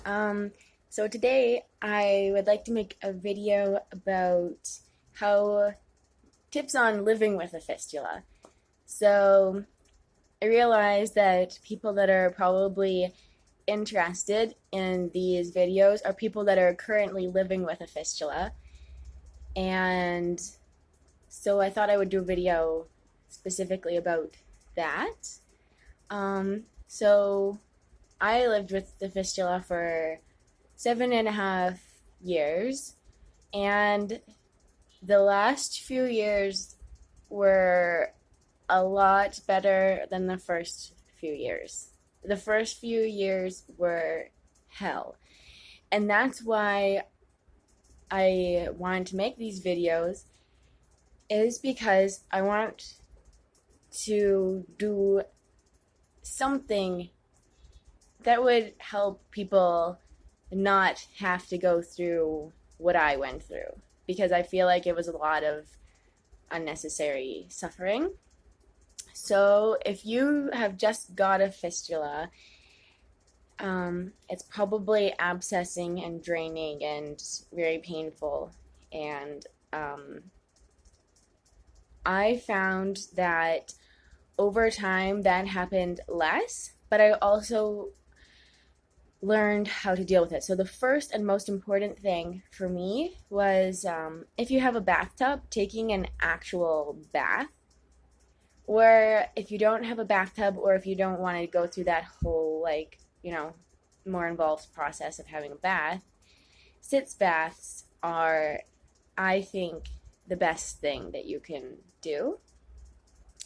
So today I would like to make a video about how tips on living with a fistula. So I realized that people that are probably interested in these videos are people that are currently living with a fistula. And so I thought I would do a video specifically about that. So I lived with the fistula for 7.5 years, and the last few years were a lot better than the first few years. The first few years were hell, and that's why I wanted to make these videos, is because I want to do something that would help people not have to go through what I went through, because I feel like it was a lot of unnecessary suffering. So if you have just got a fistula, it's probably abscessing and draining and very painful. And I found that over time that happened less, but I also learned how to deal with it. So the first and most important thing for me was, if you have a bathtub, taking an actual bath. Or if you don't have a bathtub, or if you don't want to go through that whole, more involved process of having a bath, Sitz baths are, I think, the best thing that you can do.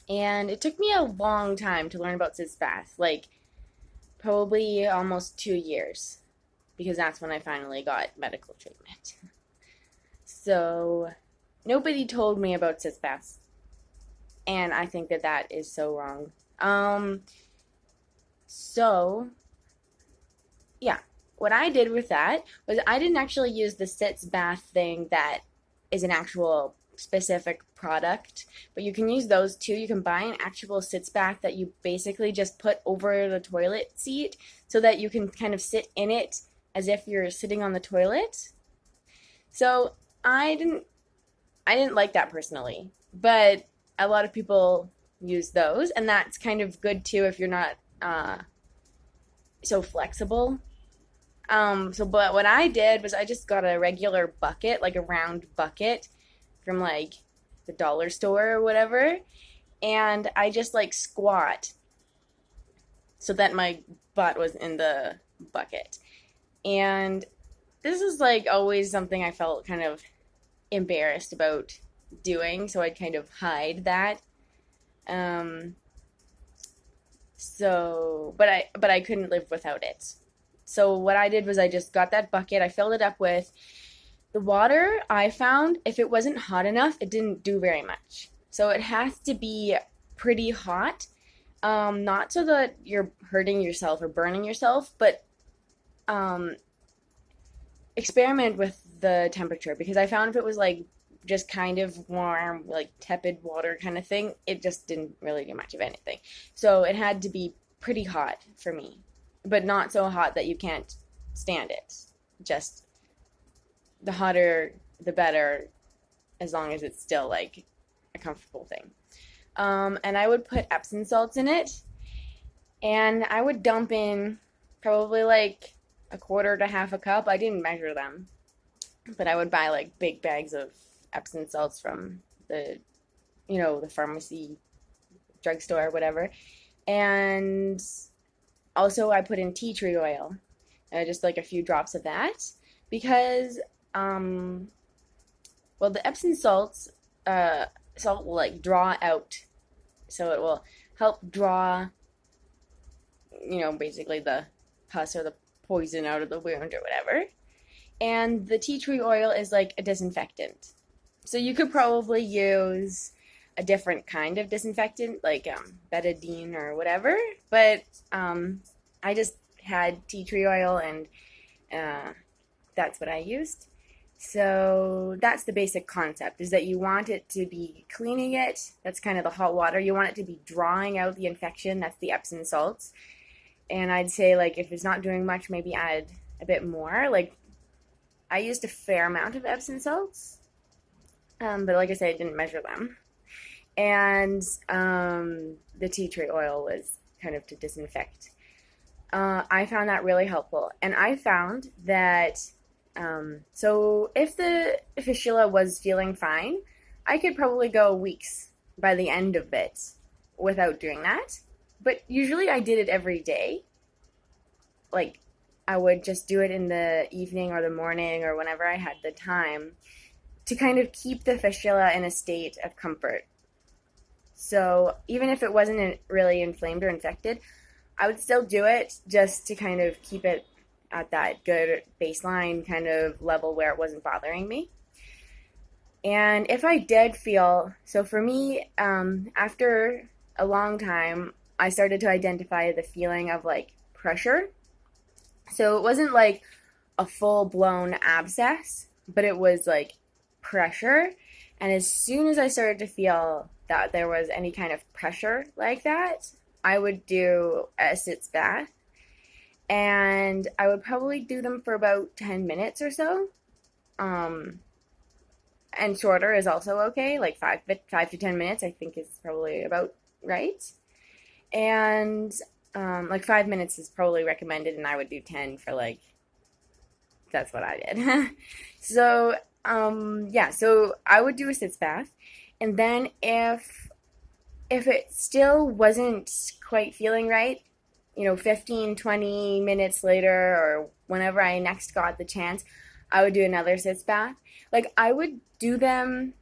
And it took me a long time to learn about Sitz baths, probably almost 2 years, because that's when I finally got medical treatment. So nobody told me about Sitz baths, and I think that that is so wrong. What I did with that was I didn't actually use the Sitz bath thing that is an actual specific product, but you can use those too. You can buy an actual Sitz bath that you basically just put over the toilet seat so that you can kind of sit in it as if you're sitting on the toilet. So I didn't like that personally, but a lot of people use those, and that's kind of good too if you're not so flexible. But what I did was I just got a regular bucket, like a round bucket from the dollar store or whatever, and I just squat so that my butt was in the bucket. And this is always something I felt kind of embarrassed about doing, so I'd kind of hide that. But I couldn't live without it. So what I did was I just got that bucket, I filled it up with the water. I found if it wasn't hot enough, it didn't do very much. So it has to be pretty hot, not so that you're hurting yourself or burning yourself, but experiment with the temperature, because I found if it was just kind of warm, tepid water kind of thing, it just didn't really do much of anything. So it had to be pretty hot for me, but not so hot that you can't stand it. Just the hotter, the better, as long as it's still a comfortable thing. And I would put Epsom salts in it, and I would dump in probably a quarter to half a cup. I didn't measure them, but I would buy big bags of Epsom salts from the pharmacy, drugstore, or whatever. And also I put in tea tree oil, just a few drops of that, because the Epsom salt will draw out, so it will help draw, basically the pus or the poison out of the wound or whatever. And the tea tree oil is a disinfectant. So you could probably use a different kind of disinfectant, betadine or whatever. But I just had tea tree oil, and that's what I used. So that's the basic concept, is that you want it to be cleaning it. That's kind of the hot water. You want it to be drawing out the infection. That's the Epsom salts. And I'd say, if it's not doing much, maybe add a bit more. Like, I used a fair amount of Epsom salts, but like I said, I didn't measure them. And the tea tree oil was kind of to disinfect. I found that really helpful. And I found that, so if the fistula was feeling fine, I could probably go weeks by the end of it without doing that. But usually I did it every day. Like, I would just do it in the evening or the morning or whenever I had the time to kind of keep the fistula in a state of comfort. So even if it wasn't really inflamed or infected, I would still do it just to kind of keep it at that good baseline kind of level where it wasn't bothering me. And if I did feel, so for me, after a long time, I started to identify the feeling of like pressure. So it wasn't like a full blown abscess, but it was like pressure. And as soon as I started to feel that there was any kind of pressure like that, I would do a Sitz bath. And I would probably do them for about 10 minutes or so. And shorter is also okay, like 5 to 10 minutes, I think is probably about right. And like 5 minutes is probably recommended, and I would do 10 for like, that's what I did. So, yeah, so I would do a Sitz bath. And then if it still wasn't quite feeling right, 15, 20 minutes later or whenever I next got the chance, I would do another Sitz bath. Like, I would do them,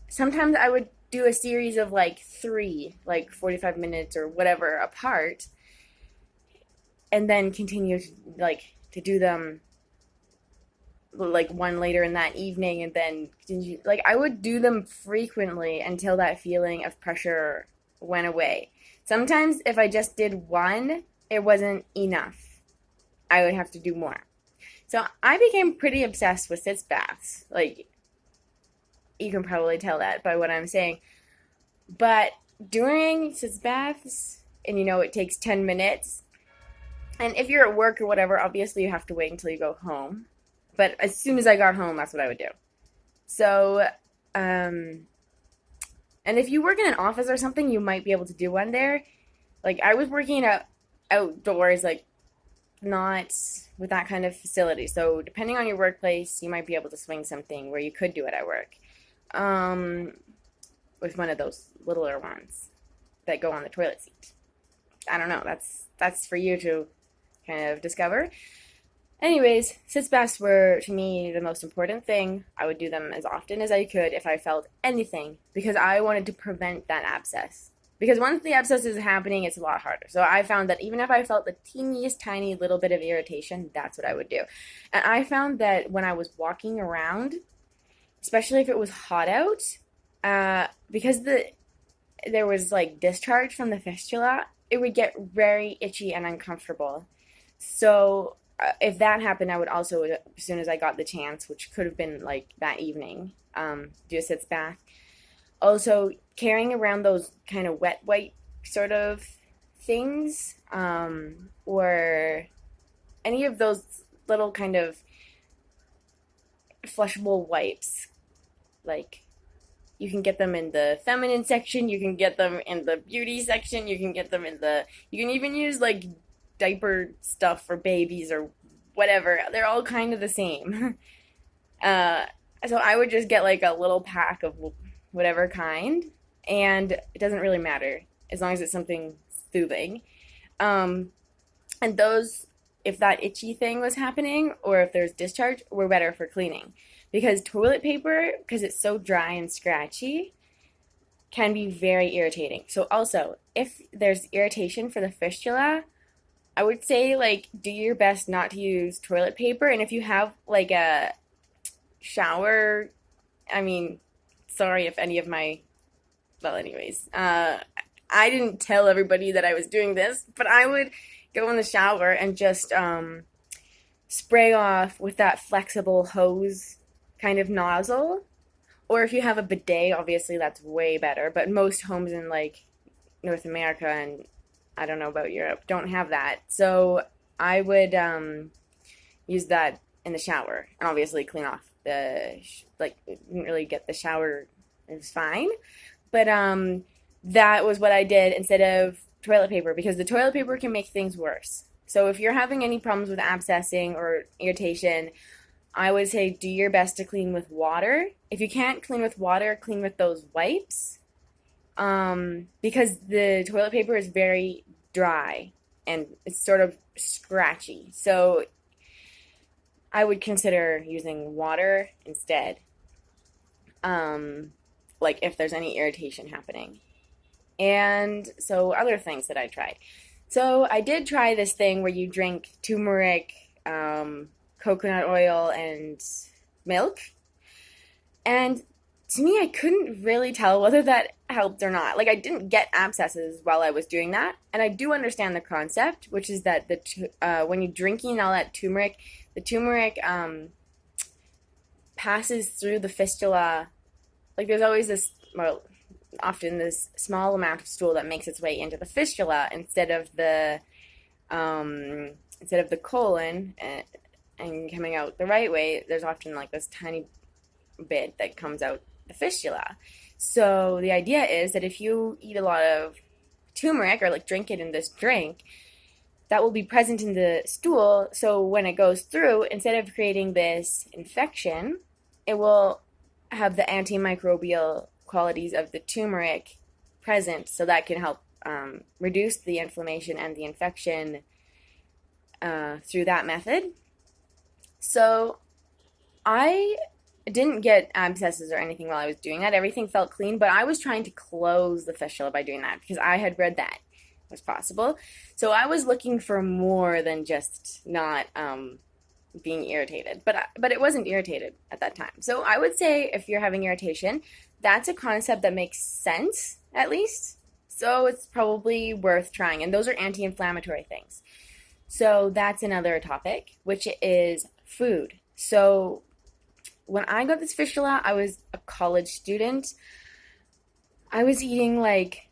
sometimes I would do a series of like 3, like 45 minutes or whatever apart, and then continue to do them like one later in that evening, and then like I would do them frequently until that feeling of pressure went away. Sometimes if I just did one, it wasn't enough. I would have to do more. So I became pretty obsessed with Sitz baths. Like, you can probably tell that by what I'm saying. But during Sitz baths, and it takes 10 minutes, and if you're at work or whatever, obviously you have to wait until you go home. But as soon as I got home, that's what I would do. So, and if you work in an office or something, you might be able to do one there. Like, I was working outdoors, like, not with that kind of facility. So, depending on your workplace, you might be able to swing something where you could do it at work. With one of those littler ones that go on the toilet seat. I don't know. That's for you to kind of discover. Anyways, Sitz baths were, to me, the most important thing. I would do them as often as I could if I felt anything, because I wanted to prevent that abscess. Because once the abscess is happening, it's a lot harder. So I found that even if I felt the teeniest tiny little bit of irritation, that's what I would do. And I found that when I was walking around, especially if it was hot out, because there was like discharge from the fistula, it would get very itchy and uncomfortable. So if that happened, I would also, as soon as I got the chance, which could have been like that evening, do a Sitz bath. Also, carrying around those kind of wet wipe sort of things, or any of those little kind of flushable wipes. Like, you can get them in the feminine section, you can get them in the beauty section, you can even use like diaper stuff for babies or whatever. They're all kind of the same. So I would just get like a little pack of whatever kind, and it doesn't really matter as long as it's something soothing. And those, if that itchy thing was happening or if there's discharge, were better for cleaning. Because toilet paper, because it's so dry and scratchy, can be very irritating. So also, if there's irritation for the fistula, I would say, like, do your best not to use toilet paper. And if you have, like, a shower, sorry if any of my, well, anyways, I didn't tell everybody that I was doing this, but I would go in the shower and just spray off with that flexible hose kind of nozzle. Or if you have a bidet, obviously that's way better. But most homes in, like, North America and I don't know about Europe don't have that. So I would use that in the shower and obviously clean off the, like, didn't really get the shower. It was fine. But that was what I did instead of toilet paper because the toilet paper can make things worse. So if you're having any problems with abscessing or irritation, I would say do your best to clean with water. If you can't clean with water, clean with those wipes. Because the toilet paper is very dry and it's sort of scratchy. So I would consider using water instead. Like if there's any irritation happening. And so other things that I tried. So I did try this thing where you drink turmeric, coconut oil, and milk. And to me, I couldn't really tell whether that helped or not. Like, I didn't get abscesses while I was doing that. And I do understand the concept, which is that when you're drinking all that turmeric, the turmeric passes through the fistula. Like, there's always this, well, often this small amount of stool that makes its way into the fistula instead of the colon and coming out the right way. There's often like this tiny bit that comes out the fistula. So the idea is that if you eat a lot of turmeric or like drink it in this drink, that will be present in the stool. So when it goes through, instead of creating this infection, it will have the antimicrobial qualities of the turmeric present. So that can help reduce the inflammation and the infection through that method. So I didn't get abscesses or anything while I was doing that. Everything felt clean, but I was trying to close the fistula by doing that because I had read that was possible. So I was looking for more than just not being irritated, but it wasn't irritated at that time. So I would say if you're having irritation, that's a concept that makes sense, at least. So it's probably worth trying. And those are anti-inflammatory things. So that's another topic, which is food. So when I got this fistula, I was a college student. I was eating like,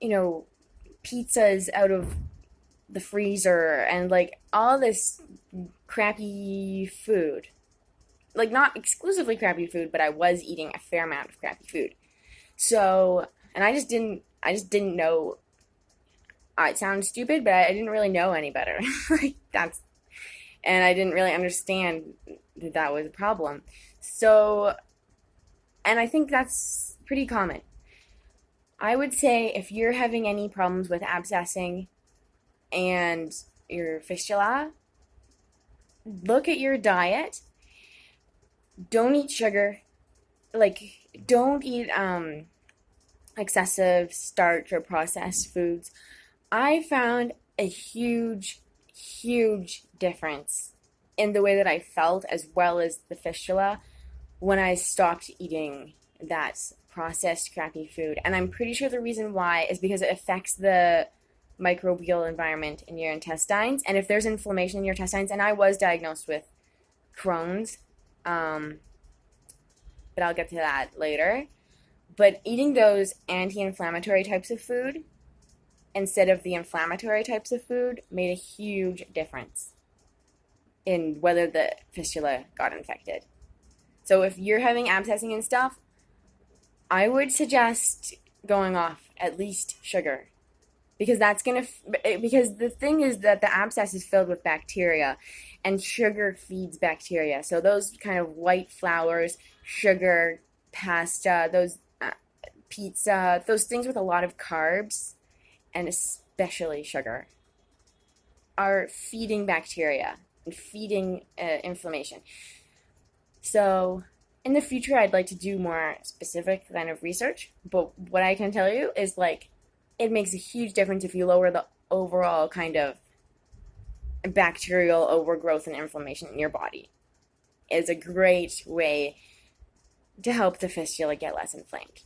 pizzas out of the freezer and like all this crappy food. Like not exclusively crappy food, but I was eating a fair amount of crappy food. So, and I just didn't know. It sounds stupid, but I didn't really know any better. And I didn't really understand that was a problem. So, and I think that's pretty common. I would say if you're having any problems with abscessing and your fistula, look at your diet. Don't eat sugar. Like, don't eat excessive starch or processed foods. I found a huge difference in the way that I felt as well as the fistula when I stopped eating that processed crappy food. And I'm pretty sure the reason why is because it affects the microbial environment in your intestines. And if there's inflammation in your intestines, and I was diagnosed with Crohn's, but I'll get to that later. But eating those anti-inflammatory types of food instead of the inflammatory types of food made a huge difference in whether the fistula got infected. So if you're having abscessing and stuff, I would suggest going off at least sugar. Because because the thing is that the abscess is filled with bacteria and sugar feeds bacteria. So those kind of white flours, sugar, pasta, those pizza, those things with a lot of carbs, and especially sugar, are feeding bacteria and feeding inflammation. So in the future, I'd like to do more specific kind of research, but what I can tell you is like, it makes a huge difference if you lower the overall kind of bacterial overgrowth and inflammation in your body. It's a great way to help the fistula get less inflamed.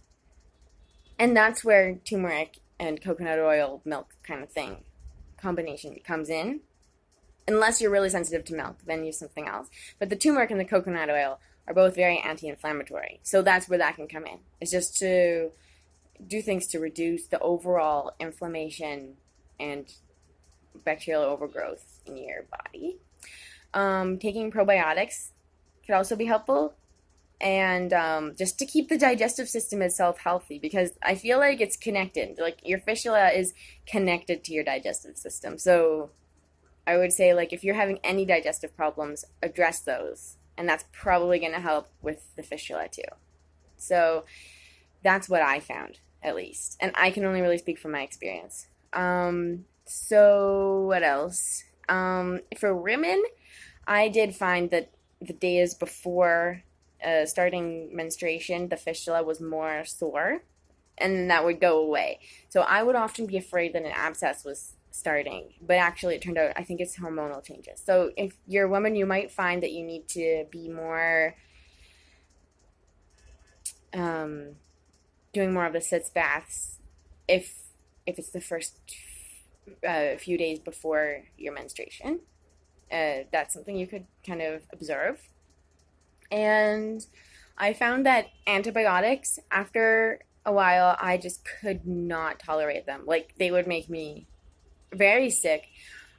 And that's where turmeric and coconut oil milk kind of thing combination comes in. Unless you're really sensitive to milk, then use something else. But the turmeric and the coconut oil are both very anti-inflammatory. So that's where that can come in. It's just to do things to reduce the overall inflammation and bacterial overgrowth in your body. Taking probiotics could also be helpful, and just to keep the digestive system itself healthy, because I feel like it's connected. Like your fistula is connected to your digestive system. So I would say, like, if you're having any digestive problems, address those, and that's probably going to help with the fistula too. So that's what I found, at least, and I can only really speak from my experience. So what else? For women, I did find that the days before starting menstruation, the fistula was more sore, and then that would go away. So I would often be afraid that an abscess was starting, but actually it turned out I think it's hormonal changes. So if you're a woman, you might find that you need to be more doing more of the sitz baths if it's the first few days before your menstruation. That's something you could kind of observe. And I found that antibiotics, after a while, I just could not tolerate them. Like, they would make me very sick.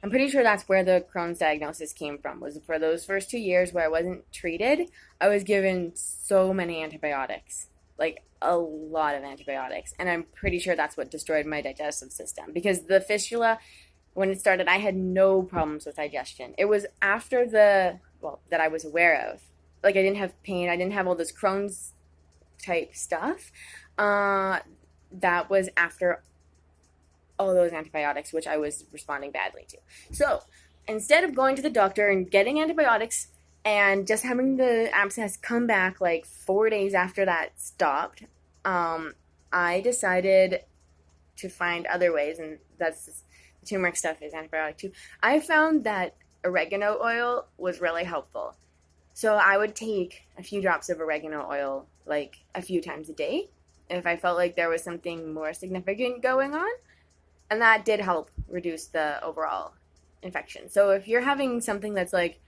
I'm pretty sure that's where the Crohn's diagnosis came from, was for those first 2 years where I wasn't treated, I was given so many antibiotics, like a lot of antibiotics. And I'm pretty sure that's what destroyed my digestive system, because the fistula, when it started, I had no problems with digestion. It was after that I was aware of. Like, I didn't have pain, I didn't have all this Crohn's type stuff. That was after all those antibiotics, which I was responding badly to. So instead of going to the doctor and getting antibiotics and just having the abscess come back like 4 days after that stopped, I decided to find other ways, and that's the turmeric stuff is antibiotic too. I found that oregano oil was really helpful. So I would take a few drops of oregano oil like a few times a day if I felt like there was something more significant going on. And that did help reduce the overall infection. So if you're having something that's like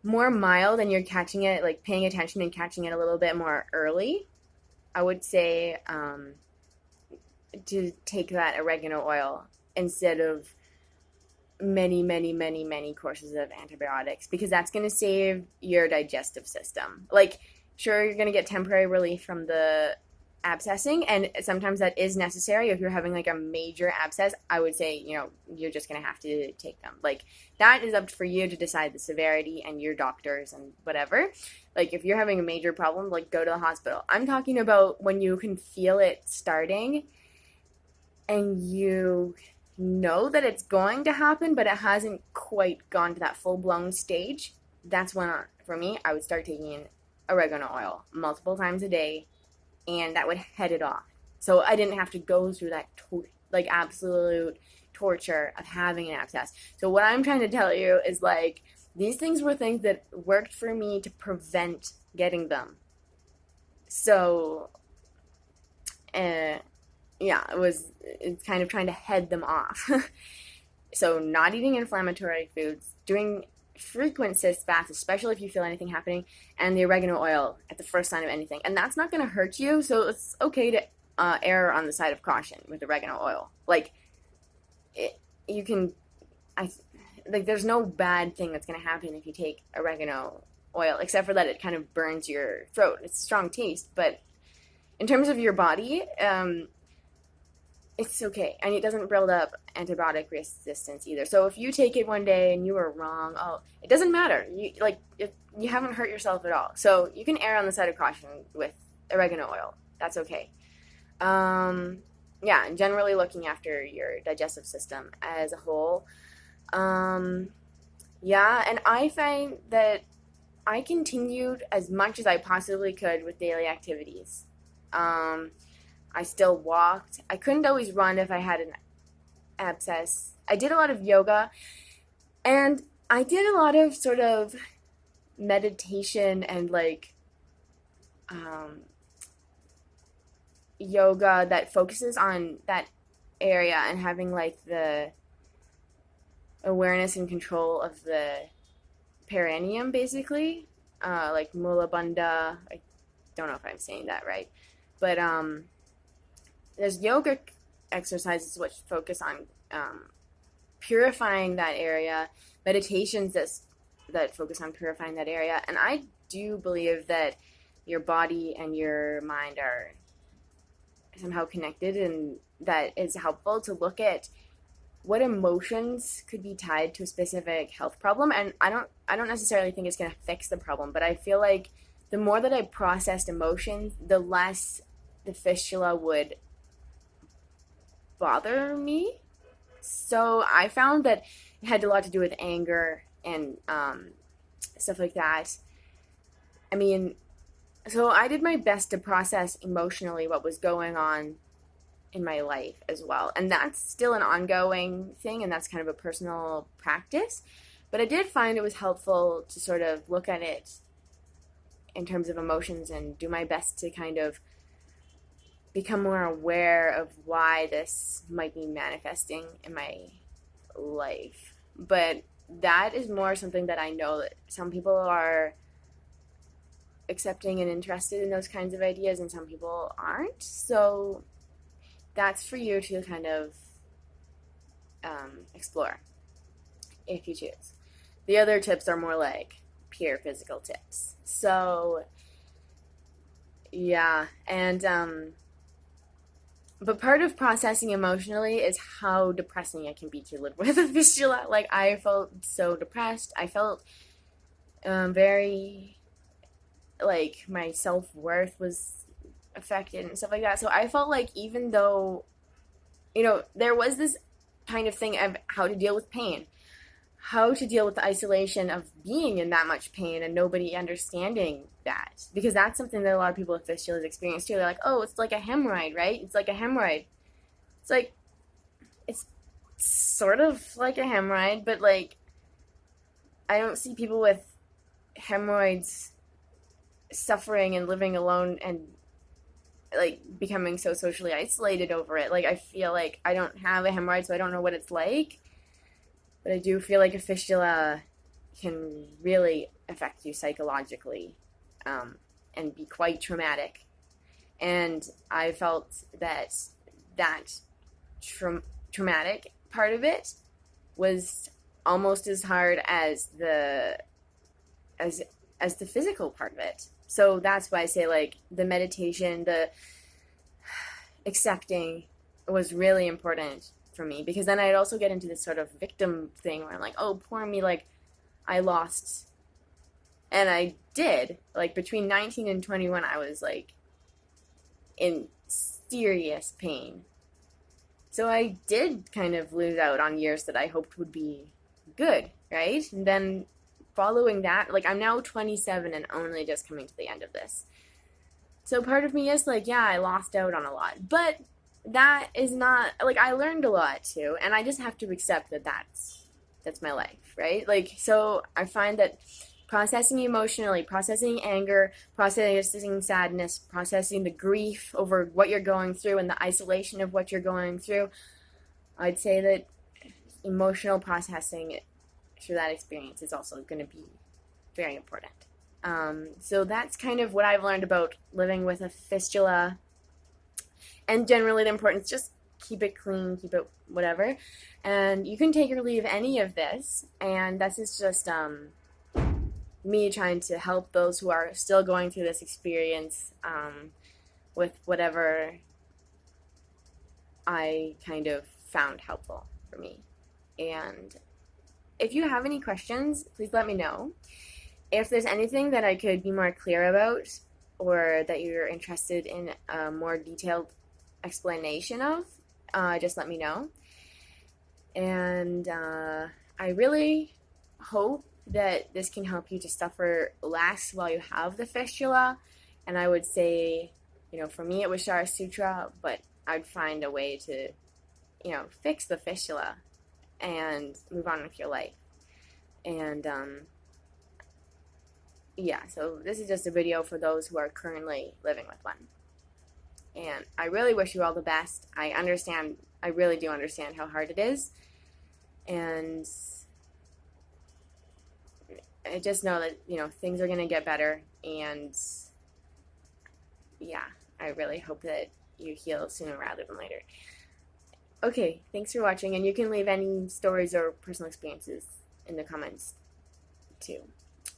more mild and you're catching it, like paying attention and catching it a little bit more early, I would say to take that oregano oil instead of many courses of antibiotics, because that's going to save your digestive system. Like, sure, you're going to get temporary relief from the abscessing, and sometimes that is necessary. If you're having like a major abscess, I would say, you're just going to have to take them. Like, that is up for you to decide the severity and your doctors and whatever. Like, if you're having a major problem, like, go to the hospital. I'm talking about when you can feel it starting and you know that it's going to happen, but it hasn't quite gone to that full-blown stage. That's when, for me, I would start taking oregano oil multiple times a day, and that would head it off. So I didn't have to go through that absolute torture of having an abscess. So what I'm trying to tell you is, like, these things were things that worked for me to prevent getting them. So, it's kind of trying to head them off. So not eating inflammatory foods, doing frequent sitz baths, especially if you feel anything happening, and the oregano oil at the first sign of anything. And that's not going to hurt you, so it's okay to err on the side of caution with oregano oil. Like, there's no bad thing that's going to happen if you take oregano oil, except for that it kind of burns your throat. It's a strong taste, but in terms of your body, it's okay, and it doesn't build up antibiotic resistance either. So if you take it one day and you were wrong, it doesn't matter. You haven't hurt yourself at all. So you can err on the side of caution with oregano oil. That's okay. And generally looking after your digestive system as a whole. And I find that I continued as much as I possibly could with daily activities. I still walked. I couldn't always run if I had an abscess. I did a lot of yoga, and I did a lot of sort of meditation and yoga that focuses on that area and having like the awareness and control of the perineum, basically, like Mula Bandha. I don't know if I'm saying that right, but there's yoga exercises which focus on purifying that area, meditations that focus on purifying that area. And I do believe that your body and your mind are somehow connected, and that it's helpful to look at what emotions could be tied to a specific health problem. And I don't necessarily think it's going to fix the problem, but I feel like the more that I processed emotions, the less the fistula would bother me. So I found that it had a lot to do with anger and stuff like that. I mean, so I did my best to process emotionally what was going on in my life as well. And that's still an ongoing thing, and that's kind of a personal practice. But I did find it was helpful to sort of look at it in terms of emotions and do my best to kind of become more aware of why this might be manifesting in my life. But that is more something that I know that some people are accepting and interested in those kinds of ideas, and some people aren't. So that's for you to kind of explore if you choose. The other tips are more like pure physical tips. So yeah, and but part of processing emotionally is how depressing it can be to live with a fistula. Like, I felt so depressed. I felt very, like, my self-worth was affected and stuff like that. So I felt like, even though, there was this kind of thing of how to deal with pain, how to deal with the isolation of being in that much pain and nobody understanding that. Because that's something that a lot of people with fistulas experience too. They're like, oh, it's like a hemorrhoid, right? It's like a hemorrhoid. It's like, it's sort of like a hemorrhoid, but like, I don't see people with hemorrhoids suffering and living alone and like becoming so socially isolated over it. Like, I feel like I don't have a hemorrhoid, so I don't know what it's like. But I do feel like a fistula can really affect you psychologically, and be quite traumatic. And I felt that traumatic part of it was almost as hard as the physical part of it. So that's why I say, like, the meditation, the accepting was really important for me, because then I'd also get into this sort of victim thing where I'm like, oh, poor me, like, I lost. And I did. Like, between 19 and 21, I was, like, in serious pain. So I did kind of lose out on years that I hoped would be good, right? And then following that, like, I'm now 27 and only just coming to the end of this. So part of me is like, yeah, I lost out on a lot. But that is not, like, I learned a lot too, and I just have to accept that that's my life, right? Like, so I find that processing emotionally, processing anger, processing sadness, processing the grief over what you're going through and the isolation of what you're going through, I'd say that emotional processing through that experience is also going to be very important. So that's kind of what I've learned about living with a fistula. And generally the importance, just keep it clean, keep it whatever. And you can take or leave any of this. And this is just me trying to help those who are still going through this experience with whatever I kind of found helpful for me. And if you have any questions, please let me know. If there's anything that I could be more clear about, or that you're interested in a more detailed explanation of, just let me know. And I really hope that this can help you to suffer less while you have the fistula. And I would say, for me it was Shara Sutra, but I'd find a way to, fix the fistula and move on with your life. And yeah, so this is just a video for those who are currently living with one. And I really wish you all the best. I really do understand how hard it is. And I just know that, things are going to get better. And yeah, I really hope that you heal sooner rather than later. Okay, thanks for watching, and you can leave any stories or personal experiences in the comments too.